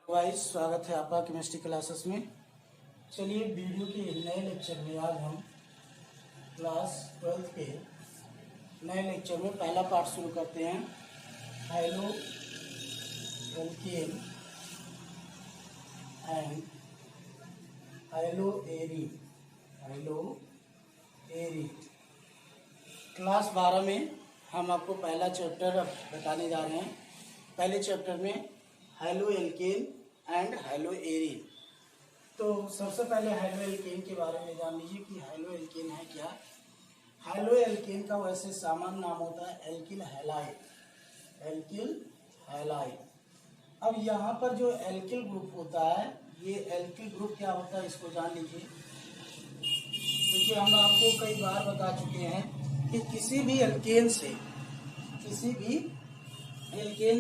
Guys, स्वागत है आपका केमिस्ट्री क्लासेस में। चलिए वीडियो के नए लेक्चर में आज हम क्लास 12 के नए लेक्चर में पहला पार्ट शुरू करते हैं। Halo alkane and halo arene. Class 12 में हम आपको पहला चैप्टर बताने जा रहे हैं। पहले चैप्टर में high-low alkane and high-low arene. तो सबसे पहले हाइलो एल्केन के बारे में जान लीजिए कि हाइलो एल्केन है क्या। हाइलो एल्केन का वैसे सामान्य नाम होता है एल्किल हैलाइड। अब यहाँ पर जो एल्किल ग्रुप होता है, ये एल्किल ग्रुप क्या होता है इसको जान लीजिए। क्योंकि हम आपको कई बार बता चुके हैं कि किसी भी एल्केन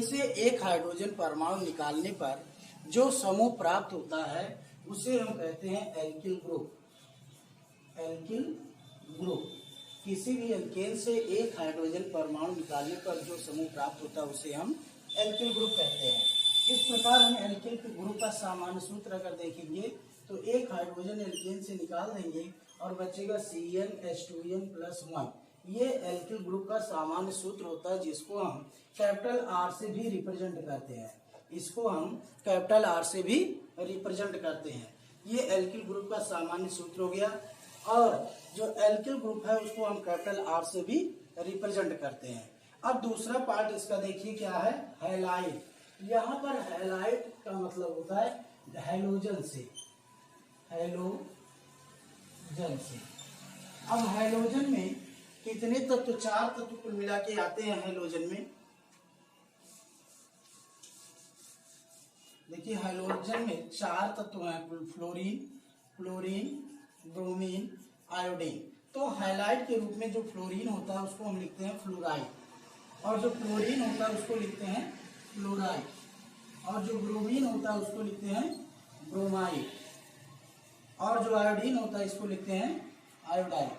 से एक हाइड्रोजन परमाणु निकालने पर जो समूह प्राप्त होता है उसे हम कहते हैं एल्किल ग्रुप। किसी भी एल्केन से एक हाइड्रोजन परमाणु निकालने पर जो समूह प्राप्त होता है उसे हम एल्किल ग्रुप कहते हैं। इस प्रकार हम एल्किल ग्रुप का सामान्य सूत्र अगर देखेंगे तो एक हाइड्रोजन एल्केन से निकाल देंगे और बचेगा CnH2n+1। ये एल्किल ग्रुप का सामान्य सूत्र होता है, जिसको हम कैपिटल R से भी रिप्रेजेंट करते हैं। ये एल्किल ग्रुप का सामान्य सूत्र हो गया। और जो एल्किल ग्रुप है उसको हम कैपिटल R से भी रिप्रेजेंट करते हैं। अब दूसरा पार्ट इसका देखिए क्या है, हैलाइड। यहाँ पर हैलाइड का मतलब होता है हैलोजन से। अब हैलोजन में कितने तत्व, 4 तत्व कुल मिला के आते हैं हैलोजन में। देखिए हैलोजन में 4 तत्व हैं, फ्लोरीन, ब्रोमीन, आयोडीन। तो हैलाइड के रूप में जो फ्लोरीन होता है उसको हम लिखते हैं फ्लोराइड, और जो क्लोरीन होता है उसको लिखते हैं फ्लोराइड, और जो ब्रोमीन होता है उसको लिखते हैं ब्रोमाइड, और जो आयोडीन होता है इसको लिखते हैं आयोडाइड।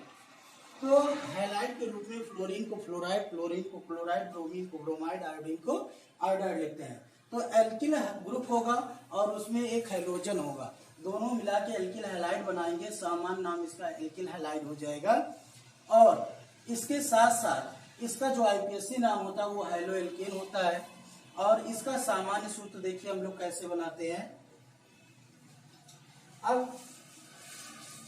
तो हैलाइड के रूप में फ्लोरीन को फ्लोराइड, क्लोरीन को क्लोराइड, ब्रोमीन को ब्रोमाइड, आयोडीन को आयोडाइड लिखते हैं। तो एल्किल ग्रुप होगा और उसमें एक हैलोजन होगा, दोनों मिला के एल्किल हैलाइड बनाएंगे। सामान्य नाम इसका एल्किल हैलाइड हो जाएगा। और इसके साथ साथ इसका जो आईपीएससी नाम होता है वो हाइलो एल्केन होता है। और इसका सामान्य सूत्र देखिए हम लोग कैसे बनाते हैं। अब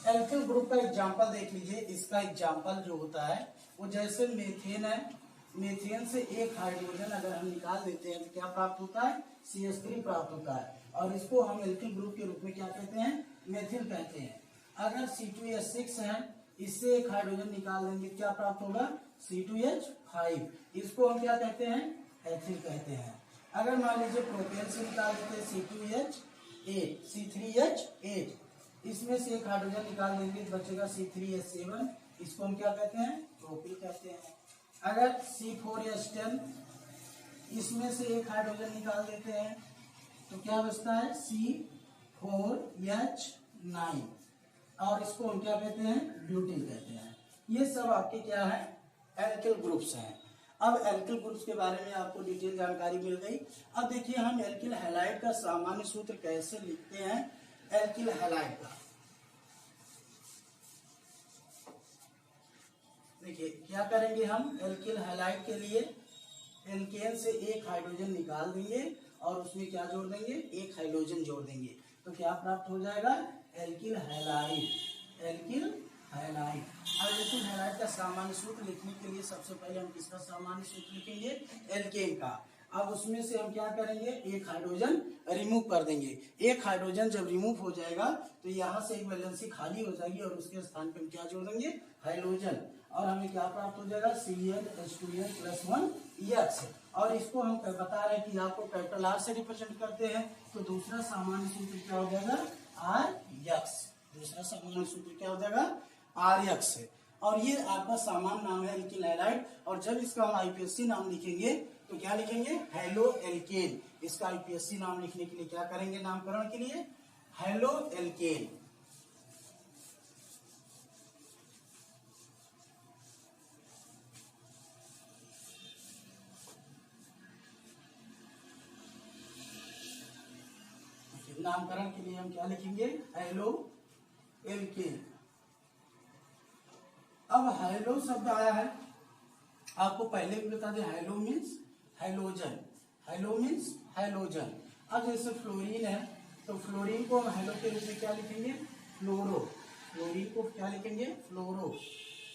एल्किल ग्रुप का एग्जांपल देख लीजिए। इसका एग्जांपल जो होता है वो जैसे मीथेन है, मीथेन से एक हाइड्रोजन अगर हम निकाल देते हैं तो क्या प्राप्त होता है, CH3 प्राप्त होता है। और इसको हम एल्किल ग्रुप के रूप में क्या कहते हैं, मेथिल कहते हैं। अगर C2H6 है, इससे एक हाइड्रोजन निकाल देंगे, क्या प्राप्त होगा, C2H5। इसको हम क्या कहते हैं, एथिल कहते हैं। अगर मान लीजिए प्रोपेन से निकाल देते हैं C2H8, C3H8, इसमें से एक हाइड्रोजन निकाल देंगे तो बचेगा C3H7, इसको हम क्या कहते हैं, प्रोपिल कहते हैं। अगर C4H10, इसमें से एक हाइड्रोजन निकाल देते हैं तो क्या बचता है, C4H9, और इसको हम क्या कहते हैं, ब्यूटिल कहते हैं। ये सब आपके क्या है, एल्किल ग्रुप्स हैं। अब एल्किल ग्रुप्स के बारे में आपको डिटेल जानकारी मिल गई। अब देखिए हम एल्किल हैलाइड का सामान्य सूत्र कैसे लिखते हैं। एल्किल हैलाइड का देखिए क्या करेंगे हम, एल्किल हैलाइड के लिए एल्केन से एक हाइड्रोजन निकाल देंगे और उसमें क्या जोड़ देंगे, एक हाइड्रोजन जोड़ देंगे, तो क्या प्राप्त हो जाएगा, एल्किल हैलाइड। अब एल्किल हैलाइड का सामान्य सूत्र लिखने के लिए सबसे पहले हम किसका सामान्य सूत्र लिखेंगे, एल्केन का। अब उसमें से हम क्या करेंगे, एक हाइड्रोजन रिमूव कर देंगे। एक हाइड्रोजन जब रिमूव हो जाएगा तो यहाँ से एक वैलेंसी खाली हो जाएगी और उसके स्थान पे हम क्या जोड़ देंगे, हाइड्रोजन, और हमें क्या प्राप्त हो जाएगा, CnH2n+1 X। और इसको हम बता रहे हैं कि आपको कैपिटल R से रिप्रेजेंट करते हैं, तो दूसरा सामान्य सूत्र क्या हो जाएगा, RX। दूसरा सामान्य सूत्र क्या हो जाएगा, RX है। और ये आपका सामान्य नाम है एल्किल हैलाइड। और जब इसका हम आईपीएससी नाम लिखेंगे तो क्या लिखेंगे, हाइलो एल्केन। इसका आईपीएससी नाम लिखने के लिए क्या करेंगे, नामकरण के लिए हाइलो एल्केन। नामकरण के लिए हम क्या लिखेंगे, हैलो एल्केन। अब हैलो शब्द आया है, आपको पहले भी बता दें, hello means halogen, hello means halogen. अब जैसे फ्लोरीन है तो फ्लोरीन को हम हैलो के रूप में क्या लिखेंगे, फ्लोरो। फ्लोरीन को क्या लिखेंगे, फ्लोरो।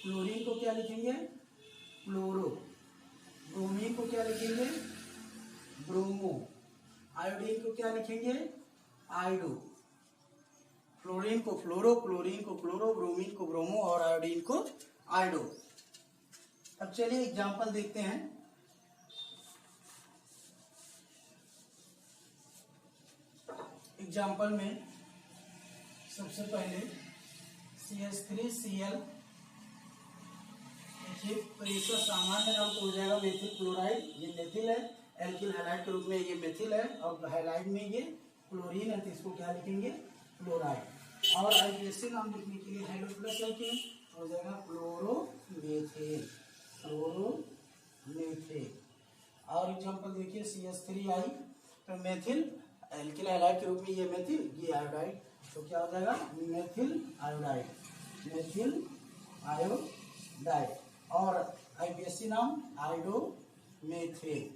फ्लोरीन को क्या लिखेंगे, फ्लोरो। ब्रोमीन को क्या लिखेंगे, ब्रोमो। आयोडीन को क्या लिखेंगे, आयोडो। फ्लोरीन को फ्लोरो, क्लोरीन को क्लोरो, ब्रोमीन को ब्रोमो और आयोडीन को आयोडो। अब चलिए एग्जांपल देखते हैं। एग्जांपल में सबसे पहले CH3Cl, तो इसका सामान्य नाम तो हो जाएगा मेथिल क्लोराइड। ये मेथिल है, एल्किल हैलाइड के रूप में ये मेथिल है, और हैलाइड में ये क्लोरीन है, तो इसको क्या लिखेंगे, क्लोराइड। और आईपीएससी नाम लिखने के लिए हाइड्रो प्लस एल्केन हो जाएगा क्लोरोमेथेन, क्लोरोमेथेन। और एग्जांपल देखिए CH3I, तो मेथिल एल्किल हैलाइड के रूप में ये मेथिल, ये आयोडाइड, तो क्या हो जाएगा, मेथिल आयोडाइड, मेथिल आयोडाइड। और आईपीएससी नाम आयोडोमेथेन,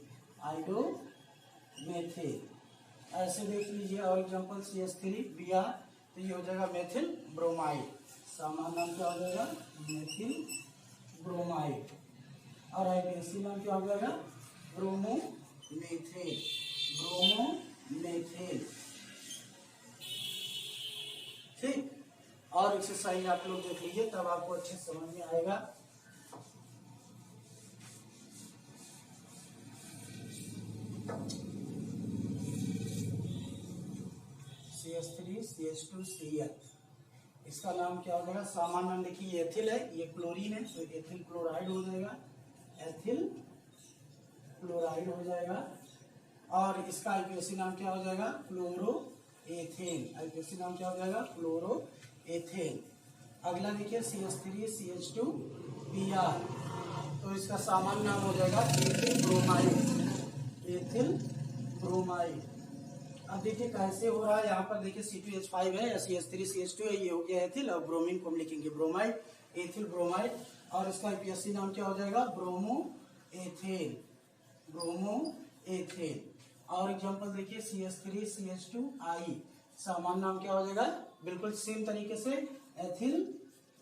आयोडोमेथेन। ऐसे देख लीजिए। और एग्जांपल CH3Br, तो ये हो जाएगा मेथिल ब्रोमाइड, सामान्य नाम क्या हो जाएगा, मेथिल ब्रोमाइड। और आईपीएससी नाम क्या हो जाएगा, ब्रोमोमेथेन, ब्रोमोमेथेन। ठीक। और एक्सरसाइज आप लोग देख लीजिए, तब आपको अच्छे समझ में आएगा। CH3CH2Cl, इसका नाम क्या हो जाएगा, सामान्य नाम देखिए एथिल है, ये क्लोरीन है, तो एथिल क्लोराइड हो जाएगा, एथिल क्लोराइड हो जाएगा। और इसका आईपीएससी नाम क्या हो जाएगा, क्लोरोएथेन, आईपीएससी नाम क्या हो जाएगा, क्लोरोएथेन। अगला देखिए CH3CH2Br, तो इसका सामान्य नाम हो जाएगा एथिल ब्रोमाइड, एथिल ब्रोमाइड। अब देखिए कैसे हो रहा है, यहाँ पर देखिए C2H5 है या CH3CH2 है, ये हो गया एथिल, और ब्रोमीन को हम लिखेंगे ब्रोमाइड, एथिल ब्रोमाइड। और इसका आईपीएससी नाम क्या हो जाएगा, ब्रोमोएथेन, ब्रोमोएथेन। और एग्जांपल देखिए CH3CH2I, सामान्य नाम क्या हो जाएगा, बिल्कुल सेम तरीके से एथिल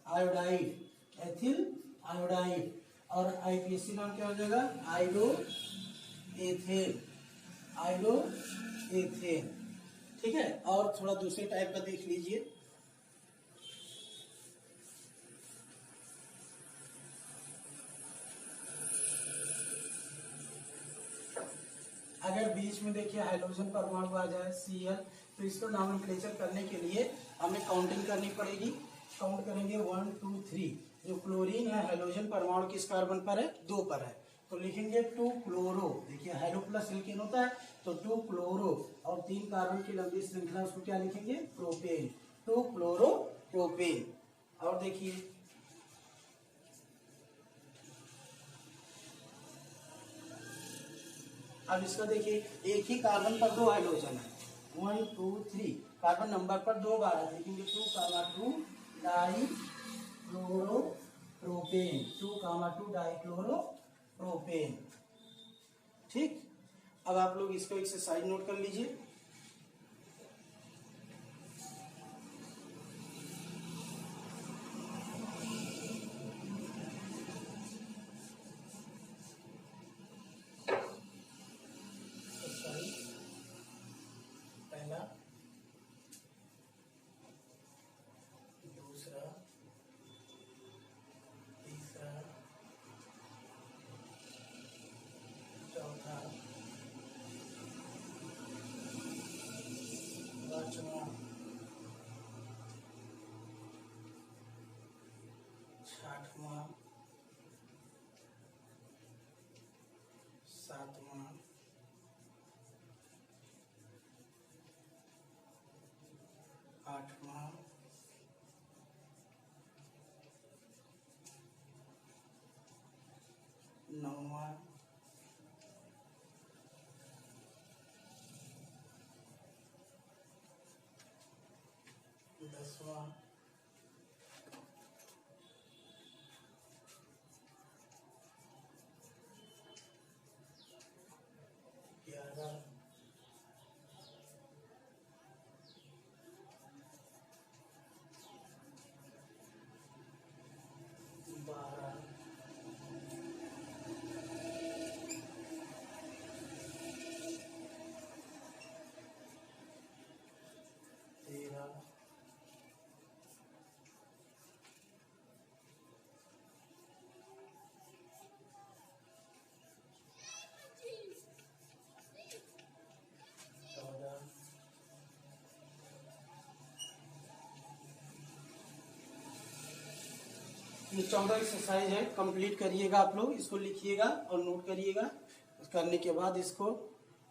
आयोडाइड, एथिल आयोडाइड। और आईपीएससी नाम क्या हो जाएगा, आयोडोएथेन, आयोडोएथेन। ठीक है। और थोड़ा दूसरे टाइप का देख लीजिए। अगर बीच में देखिए हाइड्रोजन परमाणु आ जाए Cl, तो इसको नॉमेनक्लेचर करने के लिए हमें काउंटिंग करनी पड़ेगी। काउंट करेंगे 1 2 3। जो क्लोरीन है हाइड्रोजन परमाणु किस कार्बन पर है, 2 पर है, तो लिखेंगे 2 क्लोरो। देखिए हाइड्रो प्लस एल्केन होता है, तो 2 क्लोरो, और 3 कार्बन की लंबी श्रृंखला, उसको क्या लिखेंगे, प्रोपेन, 2 क्लोरो प्रोपेन। और देखिए अब इसका देखिए, एक ही कार्बन पर 2 हाइड्रोजन है, 1 2 3, कार्बन नंबर पर 2 बार है, लिखेंगे 2 die chloro propane, 2 die chloro propane. ठीक। अब आप लोग इसको एक्सरसाइज नोट कर लीजिए। पहला, दूसरा, तीसरा, चौथा, पांचवा, छठवां, सातवां, आठवां, नौवां, 10वां, 1 11 12 13 14 ये 14 एक्सरसाइज है। कंप्लीट करिएगा आप लोग, इसको लिखिएगा और नोट करिएगा। करने के बाद इसको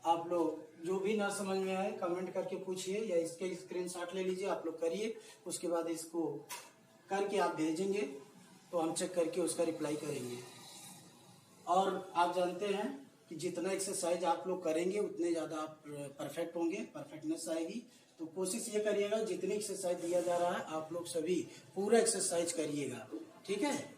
आप लोग जो भी ना समझ में आए कमेंट करके पूछिए या इसके स्क्रीनशॉट ले लीजिए, आप लोग करिए। उसके बाद इसको करके आप भेजेंगे तो हम चेक करके उसका रिप्लाई करेंगे। और आप जानते हैं कि जितना एक्सरसाइज आप लोग करेंगे उतने ज़्यादा आप परफेक्ट होंगे, परफेक्टनेस आएगी। तो कोशिश ये करिएगा जितनी एक्सरसाइज दिया जा रहा है आप लोग सभी पूरा एक्सरसाइज करिएगा, ठीक है।